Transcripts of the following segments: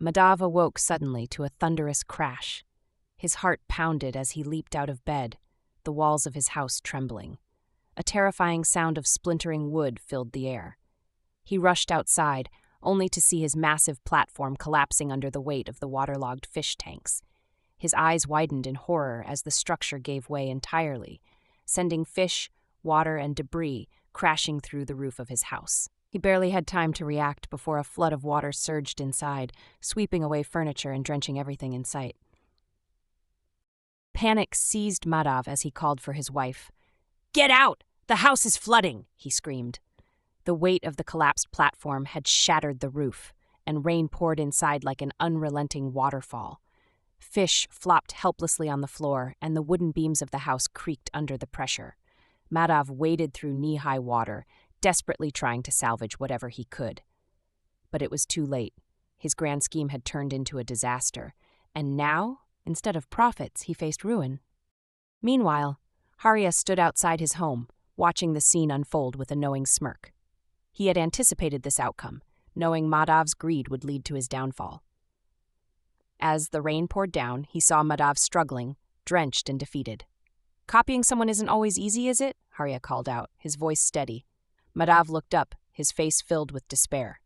Madhav awoke suddenly to a thunderous crash. His heart pounded as he leaped out of bed, the walls of his house trembling. A terrifying sound of splintering wood filled the air. He rushed outside, only to see his massive platform collapsing under the weight of the waterlogged fish tanks. His eyes widened in horror as the structure gave way entirely, sending fish, water, and debris crashing through the roof of his house. He barely had time to react before a flood of water surged inside, sweeping away furniture and drenching everything in sight. Panic seized Madhav as he called for his wife. "Get out! The house is flooding!" he screamed. The weight of the collapsed platform had shattered the roof, and rain poured inside like an unrelenting waterfall. Fish flopped helplessly on the floor, and the wooden beams of the house creaked under the pressure. Madhav waded through knee-high water, desperately trying to salvage whatever he could. But it was too late. His grand scheme had turned into a disaster, and now, instead of profits, he faced ruin. Meanwhile, Harya stood outside his home, watching the scene unfold with a knowing smirk. He had anticipated this outcome, knowing Madhav's greed would lead to his downfall. As the rain poured down, he saw Madhav struggling, drenched and defeated. "Copying someone isn't always easy, is it?" Harya called out, his voice steady. Madhav looked up, his face filled with despair.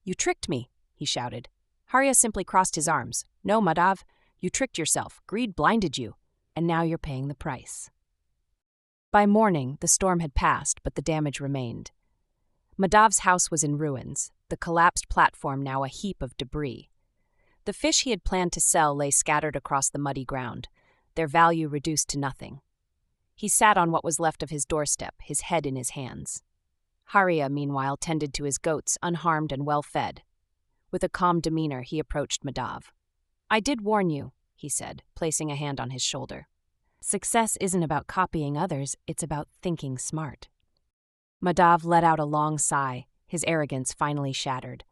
"You tricked me," he shouted. Harya simply crossed his arms. "No, Madhav, you tricked yourself. Greed blinded you, and now you're paying the price." By morning, the storm had passed, but the damage remained. Madhav's house was in ruins, the collapsed platform now a heap of debris. The fish he had planned to sell lay scattered across the muddy ground, their value reduced to nothing. He sat on what was left of his doorstep, his head in his hands. Harya, meanwhile, tended to his goats, unharmed and well-fed. With a calm demeanor, he approached Madhav. "I did warn you," he said, placing a hand on his shoulder. "Success isn't about copying others, it's about thinking smart." Madhav let out a long sigh, his arrogance finally shattered.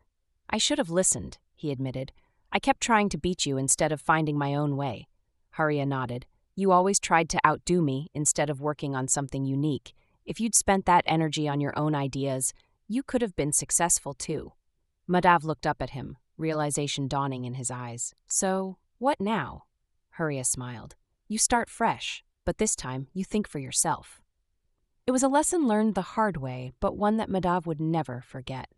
"I should have listened," he admitted. "I kept trying to beat you instead of finding my own way." Harya nodded. "You always tried to outdo me instead of working on something unique. If you'd spent that energy on your own ideas, you could have been successful too." Madhav looked up at him, realization dawning in his eyes. "So, what now?" Harya smiled. "You start fresh, but this time you think for yourself." It was a lesson learned the hard way, but one that Madhav would never forget.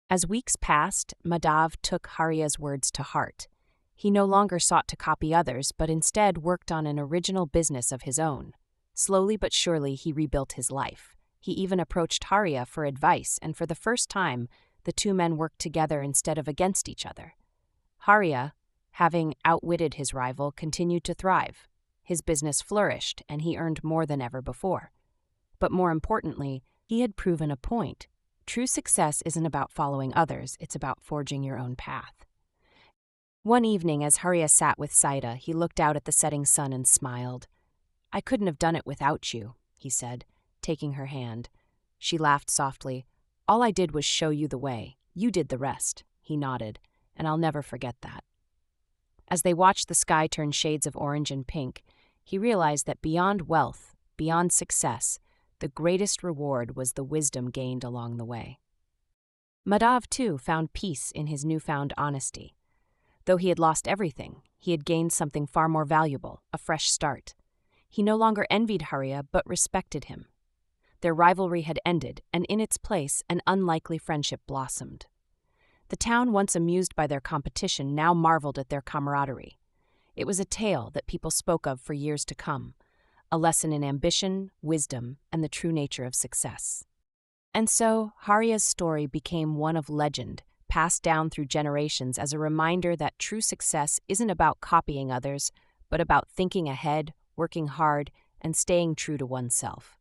As weeks passed, Madhav took Harya's words to heart. He no longer sought to copy others, but instead worked on an original business of his own. Slowly but surely, he rebuilt his life. He even approached Harya for advice, and for the first time, the two men worked together instead of against each other. Harya, having outwitted his rival, continued to thrive. His business flourished, and he earned more than ever before. But more importantly, he had proven a point. True success isn't about following others, it's about forging your own path. One evening, as Harya sat with Saida, he looked out at the setting sun and smiled. "I couldn't have done it without you," he said, taking her hand. She laughed softly. "All I did was show you the way. You did the rest." He nodded, "and I'll never forget that." As they watched the sky turn shades of orange and pink, he realized that beyond wealth, beyond success, the greatest reward was the wisdom gained along the way. Madhav, too, found peace in his newfound honesty. Though he had lost everything, he had gained something far more valuable, a fresh start. He no longer envied Harya, but respected him. Their rivalry had ended, and in its place, an unlikely friendship blossomed. The town, once amused by their competition, now marveled at their camaraderie. It was a tale that people spoke of for years to come, a lesson in ambition, wisdom, and the true nature of success. And so, Harya's story became one of legend, passed down through generations as a reminder that true success isn't about copying others, but about thinking ahead, working hard, and staying true to oneself.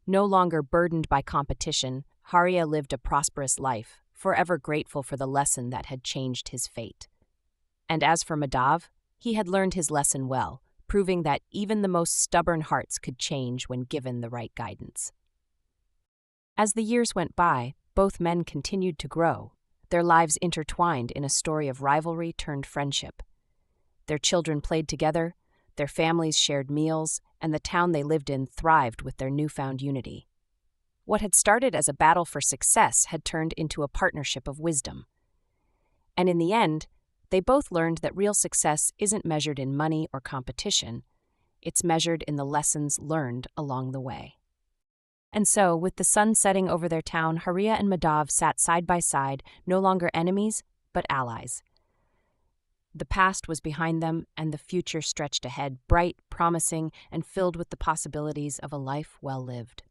No longer burdened by competition, Harya lived a prosperous life, forever grateful for the lesson that had changed his fate. And as for Madhav, he had learned his lesson well, proving that even the most stubborn hearts could change when given the right guidance. As the years went by, both men continued to grow, their lives intertwined in a story of rivalry turned friendship. Their children played together, their families shared meals, and the town they lived in thrived with their newfound unity. What had started as a battle for success had turned into a partnership of wisdom. And in the end, they both learned that real success isn't measured in money or competition. It's measured in the lessons learned along the way. And so, with the sun setting over their town, Haria and Madhav sat side by side, no longer enemies, but allies. The past was behind them, and the future stretched ahead, bright, promising, and filled with the possibilities of a life well lived.